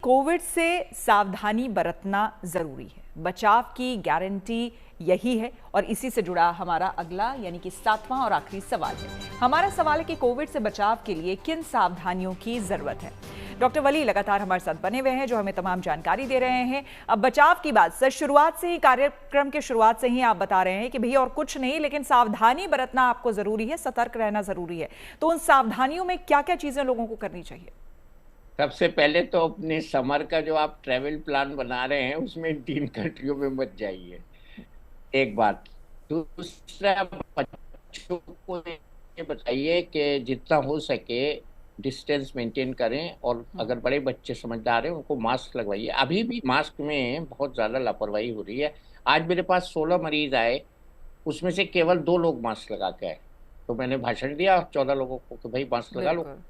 Covid से सावधानी बरतना जरूरी है। बचाव की गारंटी यही है और इसी से जुड़ा हमारा अगला यानी कि 7वां और आखिरी सवाल है। हमारा सवाल है कि कोविड से बचाव के लिए किन सावधानियों की जरूरत है। डॉक्टर वली लगातार हमारे साथ बने हुए हैं जो हमें तमाम जानकारी दे रहे हैं। अब बचाव की बात सर शुरुआत से ही, कार्यक्रम के शुरुआत से ही आप बता रहे हैं कि भैया और कुछ नहीं, लेकिन सावधानी बरतना आपको जरूरी है, सतर्क रहना जरूरी है। तो उन सावधानियों में क्या क्या चीजें लोगों को करनी चाहिए? सबसे पहले तो अपने समर का जो आप ट्रैवल प्लान बना रहे हैं उसमें 3 कंट्रियों में मत जाइए, एक बात। दूसरा, बच्चों को ये बताइए कि जितना हो सके डिस्टेंस मेंटेन करें, और अगर बड़े बच्चे समझदार हैं उनको मास्क लगवाइए। अभी भी मास्क में बहुत ज़्यादा लापरवाही हो रही है। आज मेरे पास 16 मरीज आए, उसमें से केवल 2 लोग मास्क लगा के आए, तो मैंने भाषण दिया 14 लोगों को कि भाई मास्क लगा लो। बिल्कुल।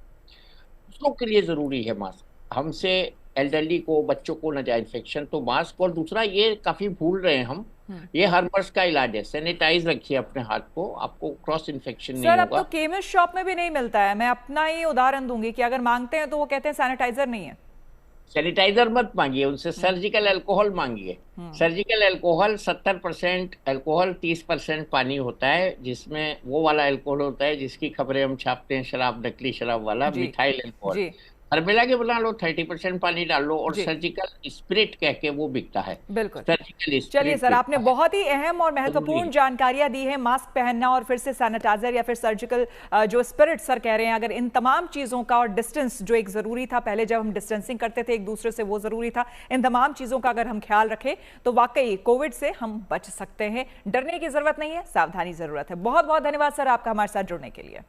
दूसरों के लिए जरूरी है मास्क, हमसे एल्डरली को, बच्चों को न जाए इन्फेक्शन, तो मास्क। और दूसरा, ये काफी भूल रहे हैं हम, ये हर्बस का इलाज है, सैनिटाइज रखिए अपने हाथ को, आपको क्रॉस इन्फेक्शन नहीं सर अब तो होगा। केमिस्ट शॉप में भी नहीं मिलता है। मैं अपना ही उदाहरण दूंगी कि अगर मांगते हैं तो वो कहते हैं सैनिटाइजर नहीं है। सैनिटाइजर मत मांगिए उनसे, सर्जिकल अल्कोहल मांगिए। सर्जिकल अल्कोहल 70% अल्कोहल, 30% पानी होता है, जिसमें वो वाला अल्कोहल होता है जिसकी खबरें हम छापते हैं, शराब, नकली शराब वाला, जी मिथाइल अल्कोहल। जी और मिला के बना लो, 30% पानी डाल लो, और जी सर्जिकल स्पिरिट कह के वो बिकता है। बिल्कुल। सर्जिकल चलिए स्पिरिट सर, आपने बिकता है, बहुत ही अहम और जरूरी महत्वपूर्ण है। जानकारियां दी हैं। मास्क पहनना और फिर से सैनिटाइजर या फिर सर्जिकल जो स्पिरिट सर कह रहे हैं, अगर इन तमाम चीज़ों का, और डिस्टेंस जो एक ज़रूरी था, पहले जब हम डिस्टेंसिंग करते थे एक दूसरे से वो ज़रूरी था, इन तमाम चीज़ों का अगर हम ख्याल रखें तो वाकई कोविड से हम बच सकते हैं। डरने की ज़रूरत नहीं है, सावधानी ज़रूरत है। बहुत बहुत धन्यवाद सर आपका हमारे साथ जुड़ने के लिए।